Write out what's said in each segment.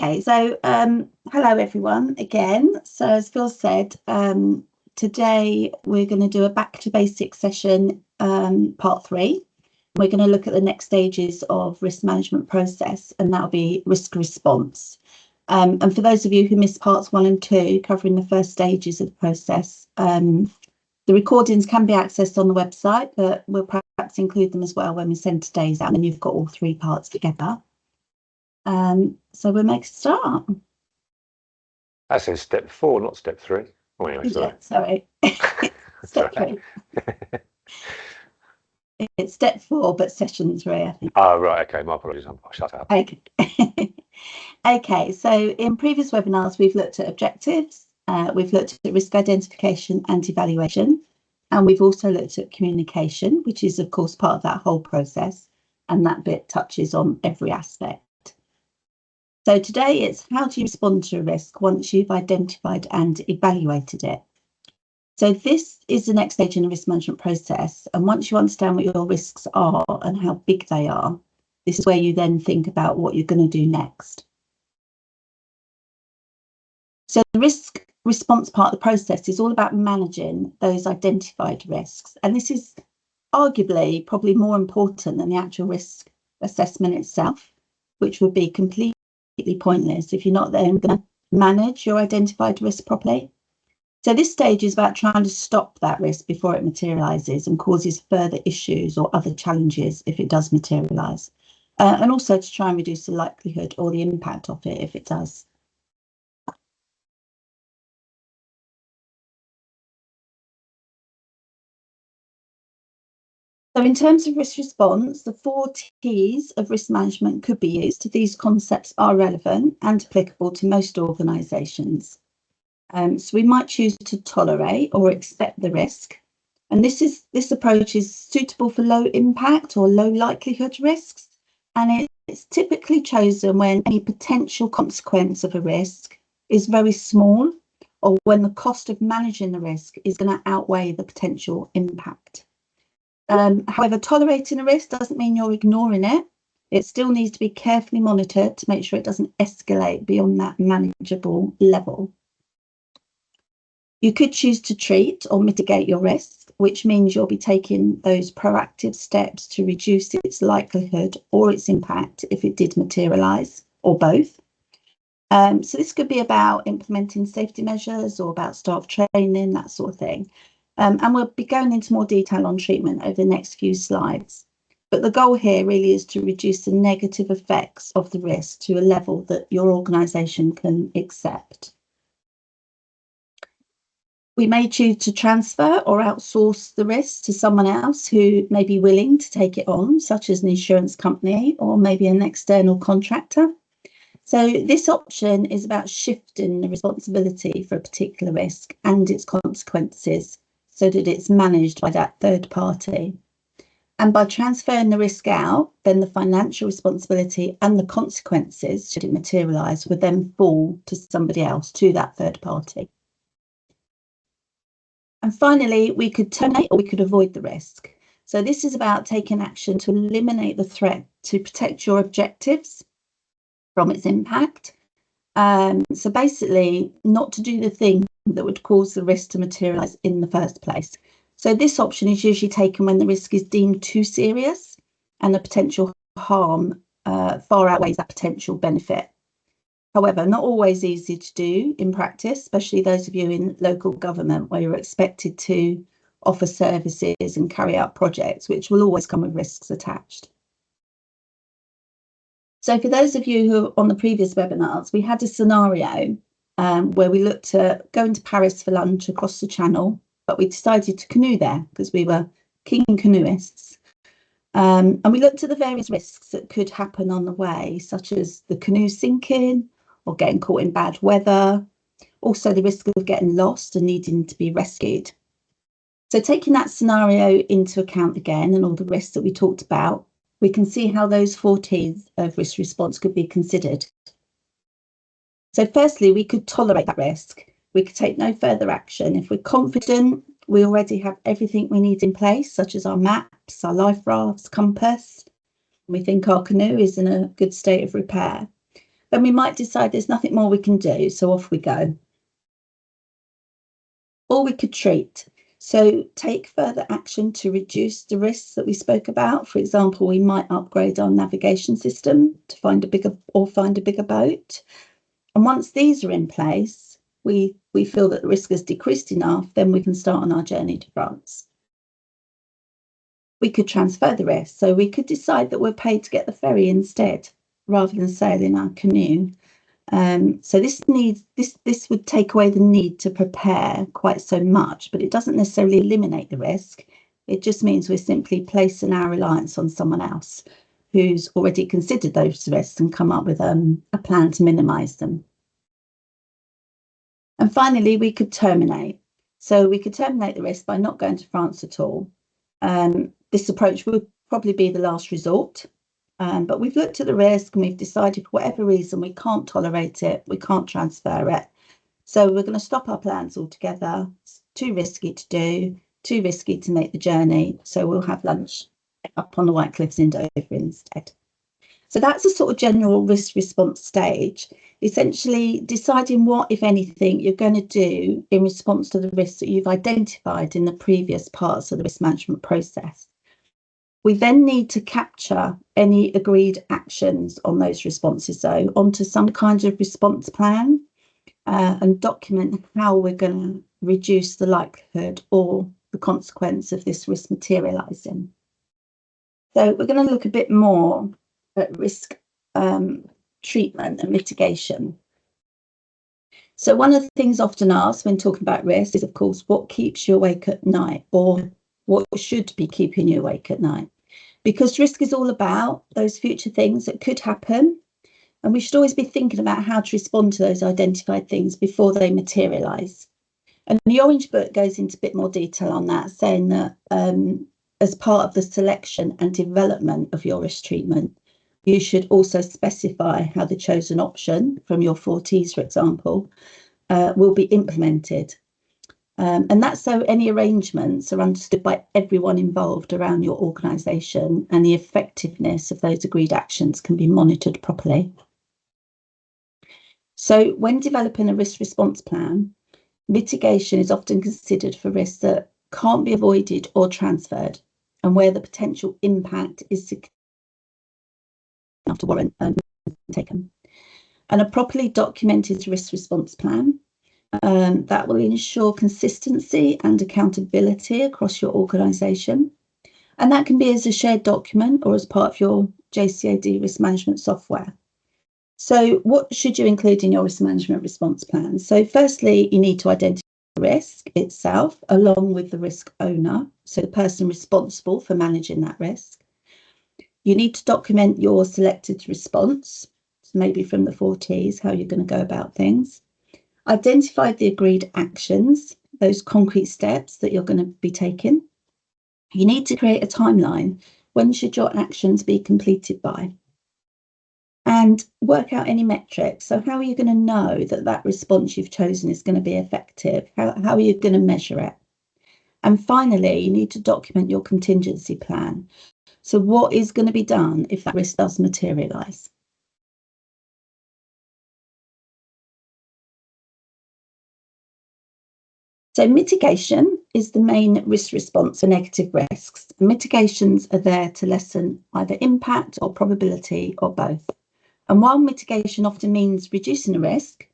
Okay, so hello everyone again. So as Phil said, today we're going to do a back to basics session, part 3. We're going to look at the next stages of risk management process, and that'll be risk response. And for those of you who missed parts 1 and 2, covering the first stages of the process, the recordings can be accessed on the website, but we'll perhaps include them as well when we send today's out, and you've got all 3 parts together. So we'll make a start. That says step 4, not step 3. Oh, anyway, sorry. Step 3. It's step 4, but session 3, I think. Oh, right. Okay. My apologies. I'll shut up. Okay. Okay. So in previous webinars, we've looked at objectives. We've looked at risk identification and evaluation. And we've also looked at communication, which is, of course, part of that whole process. And that bit touches on every aspect. So today it's how do you respond to a risk once you've identified and evaluated it. So this is the next stage in the risk management process. And once you understand what your risks are and how big they are, this is where you then think about what you're going to do next. So the risk response part of the process is all about managing those identified risks. And this is arguably probably more important than the actual risk assessment itself, which would be completely pointless if you're not then going to manage your identified risk properly. So this stage is about trying to stop that risk before it materialises and causes further issues or other challenges if it does materialise, and also to try and reduce the likelihood or the impact of it if it does. So in terms of risk response, the 4 T's of risk management could be used. These concepts are relevant and applicable to most organisations. So we might choose to tolerate or accept the risk. And this approach is suitable for low impact or low likelihood risks. And it's typically chosen when any potential consequence of a risk is very small, or when the cost of managing the risk is going to outweigh the potential impact. However, tolerating a risk doesn't mean you're ignoring it. It still needs to be carefully monitored to make sure it doesn't escalate beyond that manageable level. You could choose to treat or mitigate your risk, which means you'll be taking those proactive steps to reduce its likelihood or its impact if it did materialise, or both. So this could be about implementing safety measures or about staff training, that sort of thing. And we'll be going into more detail on treatment over the next few slides. But the goal here really is to reduce the negative effects of the risk to a level that your organisation can accept. We may choose to transfer or outsource the risk to someone else who may be willing to take it on, such as an insurance company or maybe an external contractor. So this option is about shifting the responsibility for a particular risk and its consequences so that it's managed by that third party. And by transferring the risk out, then the financial responsibility and the consequences, should it materialise, would then fall to somebody else, to that third party. And finally, we could terminate or we could avoid the risk. So this is about taking action to eliminate the threat to protect your objectives from its impact. So basically, not to do the thing that would cause the risk to materialise in the first place. So this option is usually taken when the risk is deemed too serious and the potential harm far outweighs that potential benefit. However, not always easy to do in practice, especially those of you in local government where you're expected to offer services and carry out projects, which will always come with risks attached. So for those of you who are on the previous webinars, we had a scenario where we looked at going to Paris for lunch across the Channel, but we decided to canoe there because we were keen canoeists. And we looked at the various risks that could happen on the way, such as the canoe sinking or getting caught in bad weather, also the risk of getting lost and needing to be rescued. So taking that scenario into account again and all the risks that we talked about, we can see how those 4 T's of risk response could be considered. So firstly, we could tolerate that risk. We could take no further action. If we're confident we already have everything we need in place, such as our maps, our life rafts, compass, we think our canoe is in a good state of repair, then we might decide there's nothing more we can do, so off we go. Or we could treat. So take further action to reduce the risks that we spoke about. For example, we might upgrade our navigation system to find a bigger boat. And once these are in place, we feel that the risk has decreased enough, then we can start on our journey to France. We could transfer the risk. So we could decide that we're paid to get the ferry instead, rather than sailing our canoe. So this would take away the need to prepare quite so much, but it doesn't necessarily eliminate the risk. It just means we're simply placing our reliance on someone else who's already considered those risks and come up with a plan to minimise them. And finally, we could terminate. So we could terminate the risk by not going to France at all. This approach would probably be the last resort. But we've looked at the risk and we've decided for whatever reason we can't tolerate it, we can't transfer it. So we're going to stop our plans altogether. It's too risky to do, too risky to make the journey. So we'll have lunch up on the White Cliffs in Dover instead. So that's a sort of general risk response stage, essentially deciding what, if anything, you're going to do in response to the risks that you've identified in the previous parts of the risk management process. We then need to capture any agreed actions on those responses, though, onto some kind of response plan and document how we're going to reduce the likelihood or the consequence of this risk materialising. So we're going to look a bit more at risk treatment and mitigation. So one of the things often asked when talking about risk is, of course, what keeps you awake at night, or what should be keeping you awake at night? Because risk is all about those future things that could happen. And we should always be thinking about how to respond to those identified things before they materialise. And the Orange Book goes into a bit more detail on that, saying that as part of the selection and development of your risk treatment, you should also specify how the chosen option from your 4 Ts, for example, will be implemented. And that's so any arrangements are understood by everyone involved around your organisation, and the effectiveness of those agreed actions can be monitored properly. So when developing a risk response plan, mitigation is often considered for risks that can't be avoided or transferred, and where the potential impact is enough to warrant taken. And a properly documented risk response plan that will ensure consistency and accountability across your organisation. And that can be as a shared document or as part of your JCAD risk management software. So what should you include in your risk management response plan? So firstly, you need to identify the risk itself along with the risk owner, so the person responsible for managing that risk. You need to document your selected response, so maybe from the 4 Ts, how you're going to go about things. Identify the agreed actions, those concrete steps that you're going to be taking. You need to create a timeline. When should your actions be completed by? And work out any metrics. So how are you going to know that that response you've chosen is going to be effective? How are you going to measure it? And finally, you need to document your contingency plan. So what is going to be done if that risk does materialise? So mitigation is the main risk response for negative risks. Mitigations are there to lessen either impact or probability or both. And while mitigation often means reducing the risk,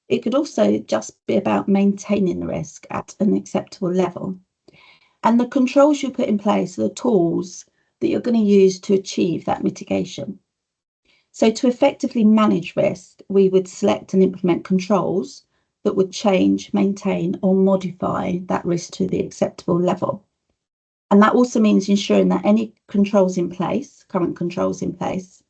it could also just be about maintaining the risk at an acceptable level. And the controls you put in place are the tools that you're going to use to achieve that mitigation. So to effectively manage risk, we would select and implement controls that would change, maintain or modify that risk to the acceptable level. And that also means ensuring that any controls in place, current controls in place,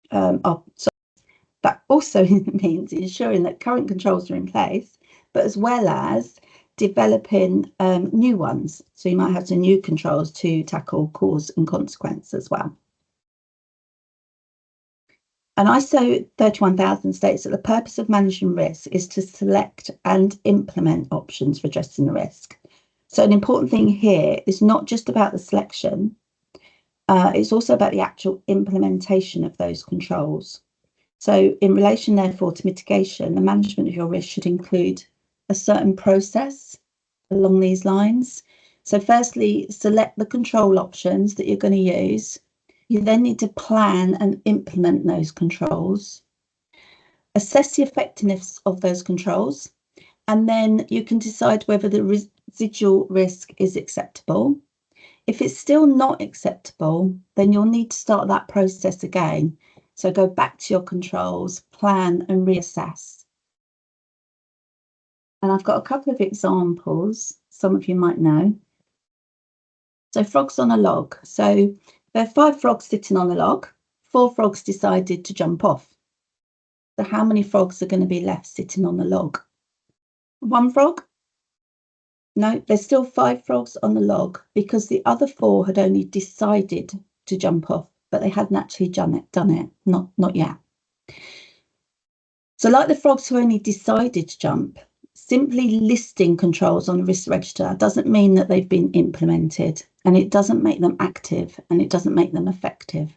that also means ensuring that current controls are in place, but as well as developing new ones. So you might have some new controls to tackle cause and consequence as well. And ISO 31000 states that the purpose of managing risk is to select and implement options for addressing the risk. So an important thing here is not just about the selection, it's also about the actual implementation of those controls. So in relation, therefore, to mitigation, the management of your risk should include a certain process along these lines. So firstly, select the control options that you're going to use. You then need to plan and implement those controls. Assess the effectiveness of those controls, and then you can decide whether the residual risk is acceptable. If it's still not acceptable, then you'll need to start that process again. So go back to your controls, plan and reassess. And I've got a couple of examples, some of you might know. So frogs on a log. So there are 5 frogs sitting on a log. 4 frogs decided to jump off. So how many frogs are going to be left sitting on the log? 1 frog? No, there's still 5 frogs on the log because the other 4 had only decided to jump off, but they hadn't actually done it, not yet. So like the frogs who only decided to jump, simply listing controls on the risk register doesn't mean that they've been implemented, and it doesn't make them active, and it doesn't make them effective.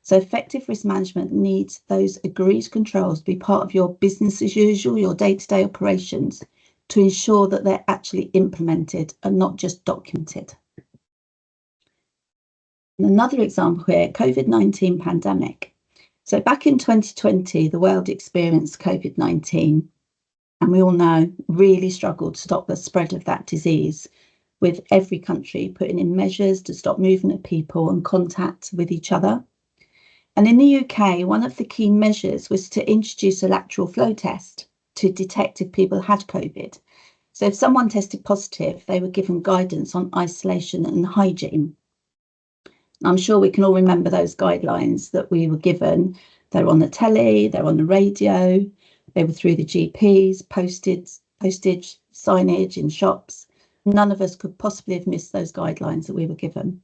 So effective risk management needs those agreed controls to be part of your business as usual, your day-to-day operations, to ensure that they're actually implemented and not just documented. And another example here, COVID-19 pandemic. So back in 2020, the world experienced COVID-19, and we all know really struggled to stop the spread of that disease, with every country putting in measures to stop movement of people and contact with each other. And in the UK, one of the key measures was to introduce a lateral flow test to detect if people had COVID. So if someone tested positive, they were given guidance on isolation and hygiene. I'm sure we can all remember those guidelines that we were given. They're on the telly, they're on the radio, they were through the GPs, postage, signage in shops. None of us could possibly have missed those guidelines that we were given.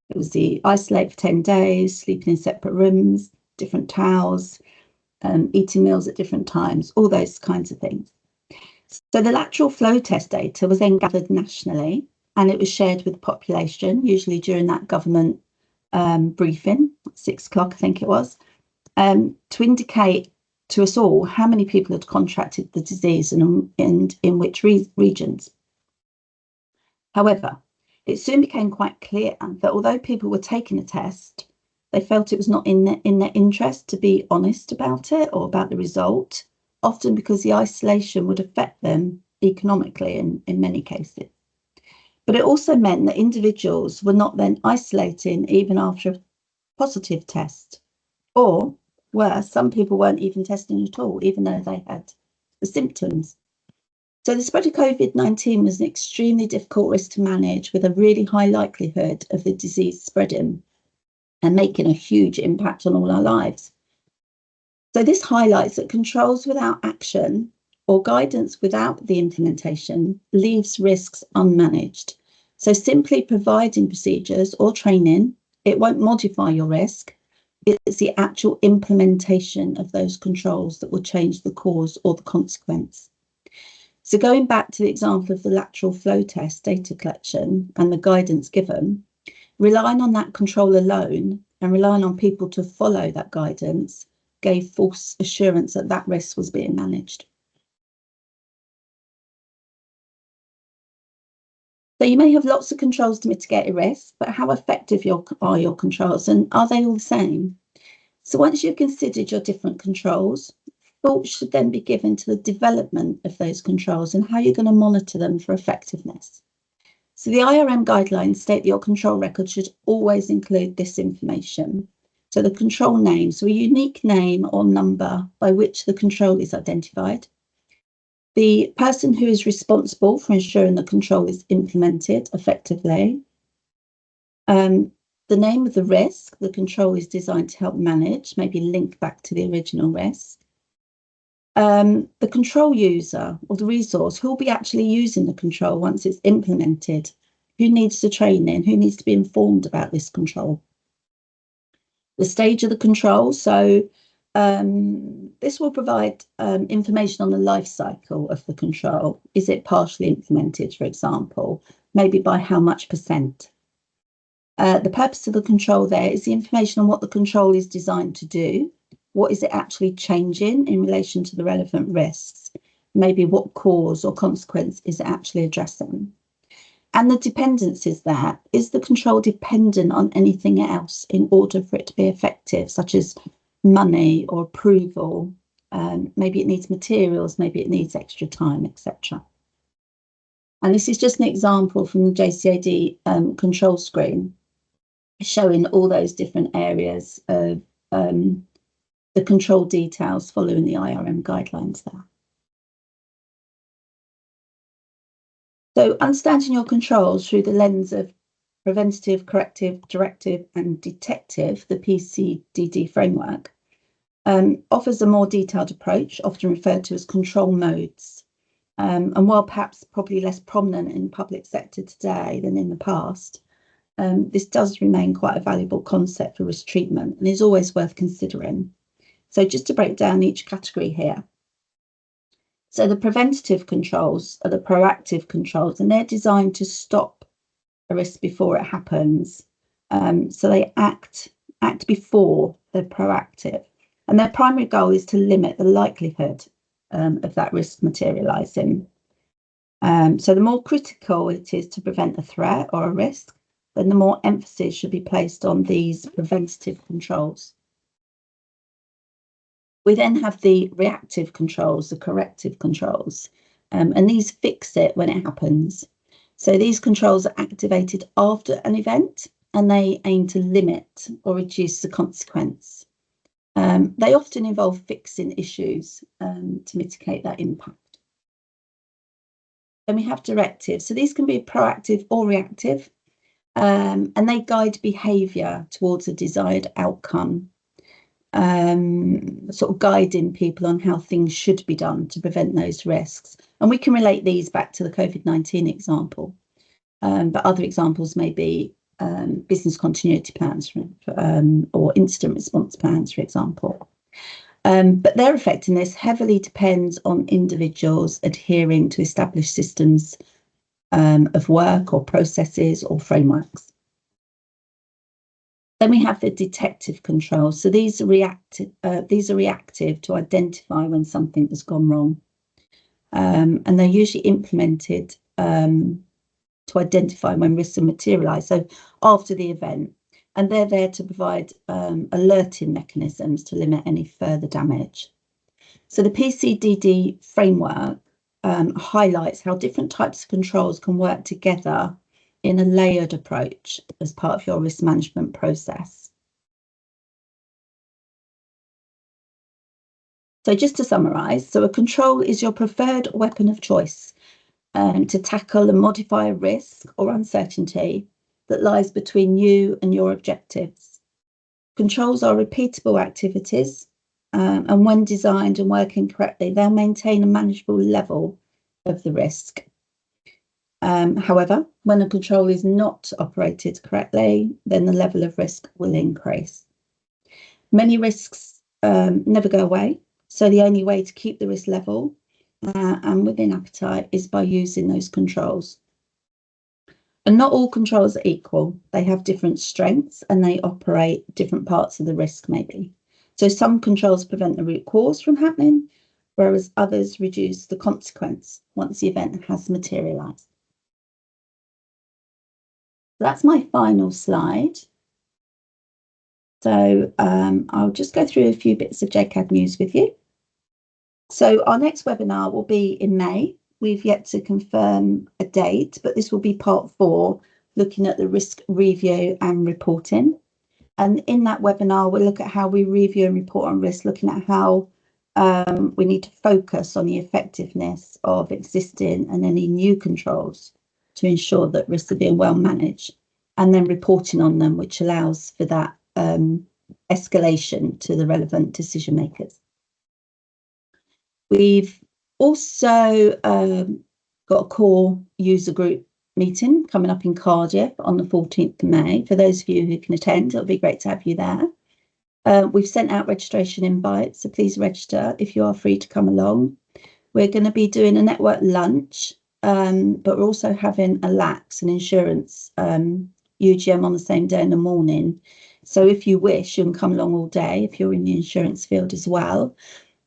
It was the isolate for 10 days, sleeping in separate rooms, different towels, eating meals at different times, all those kinds of things. So the lateral flow test data was then gathered nationally, and it was shared with the population, usually during that government briefing, 6 o'clock, I think it was, to indicate to us all how many people had contracted the disease and in which regions. However, it soon became quite clear that although people were taking a test, they felt it was not in their interest to be honest about it or about the result, often because the isolation would affect them economically in many cases. But it also meant that individuals were not then isolating even after a positive test, or worse, some people weren't even testing at all, even though they had the symptoms. So the spread of COVID-19 was an extremely difficult risk to manage, with a really high likelihood of the disease spreading and making a huge impact on all our lives. So this highlights that controls without action or guidance without the implementation leaves risks unmanaged. So simply providing procedures or training, it won't modify your risk. It's the actual implementation of those controls that will change the cause or the consequence. So going back to the example of the lateral flow test data collection and the guidance given, relying on that control alone and relying on people to follow that guidance gave false assurance that that risk was being managed. So you may have lots of controls to mitigate a risk, but how effective are your controls, and are they all the same? So once you've considered your different controls, thought should then be given to the development of those controls and how you're going to monitor them for effectiveness. So the IRM guidelines state that your control record should always include this information. So the control name, so a unique name or number by which the control is identified. The person who is responsible for ensuring the control is implemented effectively. The name of the risk the control is designed to help manage, maybe link back to the original risk. The control user or the resource who will be actually using the control once it's implemented, who needs the training, who needs to be informed about this control. The stage of the control, so this will provide information on the life cycle of the control. Is it partially implemented, for example, maybe by how much percent? The purpose of the control there is the information on what the control is designed to do, what is it actually changing in relation to the relevant risks? Maybe what cause or consequence is it actually addressing? And the dependencies there, is the control dependent on anything else in order for it to be effective, such as money or approval? Maybe it needs materials, maybe it needs extra time, etc. And this is just an example from the JCAD control screen, showing all those different areas of the control details following the IRM guidelines there. So understanding your controls through the lens of preventative, corrective, directive and detective, the PCDD framework, offers a more detailed approach, often referred to as control modes. And while perhaps probably less prominent in the public sector today than in the past, this does remain quite a valuable concept for risk treatment and is always worth considering. So just to break down each category here. So the preventative controls are the proactive controls, and they're designed to stop a risk before it happens. So they act before they're proactive. And their primary goal is to limit the likelihood of that risk materialising. So the more critical it is to prevent a threat or a risk, then the more emphasis should be placed on these preventative controls. We then have the reactive controls, the corrective controls, and these fix it when it happens. So these controls are activated after an event and they aim to limit or reduce the consequence. They often involve fixing issues to mitigate that impact. Then we have directives. So these can be proactive or reactive, and they guide behaviour towards a desired outcome, sort of guiding people on how things should be done to prevent those risks. And we can relate these back to the COVID-19 example, but other examples may be business continuity plans or incident response plans, for example. But their effectiveness heavily depends on individuals adhering to established systems of work or processes or frameworks. Then we have the detective controls. So these are reactive to identify when something has gone wrong. And they're usually implemented to identify when risks are materialised, so after the event. And they're there to provide alerting mechanisms to limit any further damage. So the PCDD framework highlights how different types of controls can work together in a layered approach as part of your risk management process. So just to summarise, so a control is your preferred weapon of choice to tackle and modify a risk or uncertainty that lies between you and your objectives. Controls are repeatable activities, and when designed and working correctly, they'll maintain a manageable level of the risk. However, when a control is not operated correctly, then the level of risk will increase. Many risks never go away, so the only way to keep the risk level and within appetite is by using those controls. And not all controls are equal. They have different strengths and they operate different parts of the risk maybe. So some controls prevent the root cause from happening, whereas others reduce the consequence once the event has materialised. That's my final slide. So I'll just go through a few bits of JCAD news with you. So our next webinar will be in May. We've yet to confirm a date, but this will be part 4, looking at the risk review and reporting. And in that webinar, we'll look at how we review and report on risk, looking at how we need to focus on the effectiveness of existing and any new controls to ensure that risks are being well managed, and then reporting on them, which allows for that escalation to the relevant decision makers. We've also got a core user group meeting coming up in Cardiff on the 14th of May. For those of you who can attend, it'll be great to have you there. We've sent out registration invites, so please register if you are free to come along. We're going to be doing a network lunch, but we're also having a LAX, an insurance UGM on the same day in the morning. So if you wish, you can come along all day if you're in the insurance field as well,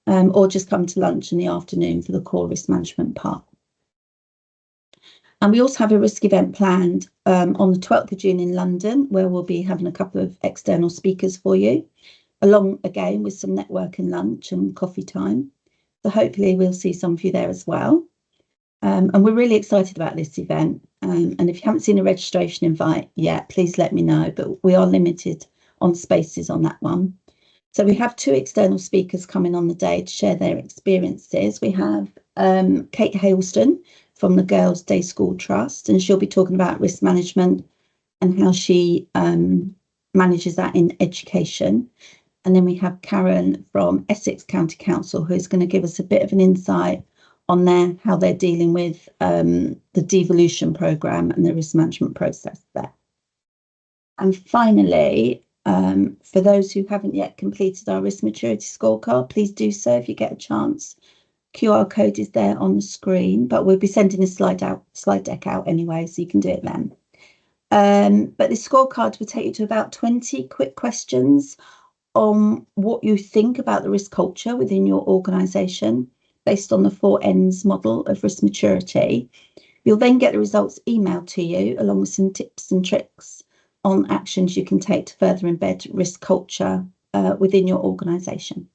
or just come to lunch in the afternoon for the core risk management part. And we also have a risk event planned on the 12th of June in London, where we'll be having a couple of external speakers for you, along again with some networking lunch and coffee time. So hopefully we'll see some of you there as well. And we're really excited about this event. And if you haven't seen a registration invite yet, please let me know. But we are limited on spaces on that one. So we have 2 external speakers coming on the day to share their experiences. We have Kate Hailston from the Girls' Day School Trust, and she'll be talking about risk management and how she manages that in education. And then we have Karen from Essex County Council, who's going to give us a bit of an insight on how they're dealing with the devolution programme and the risk management process there. And finally, for those who haven't yet completed our risk maturity scorecard, please do so if you get a chance. QR code is there on the screen, but we'll be sending a slide deck out anyway, so you can do it then. But this scorecard will take you to about 20 quick questions on what you think about the risk culture within your organisation based on the 4 N's model of risk maturity. You'll then get the results emailed to you along with some tips and tricks on actions you can take to further embed risk culture within your organisation.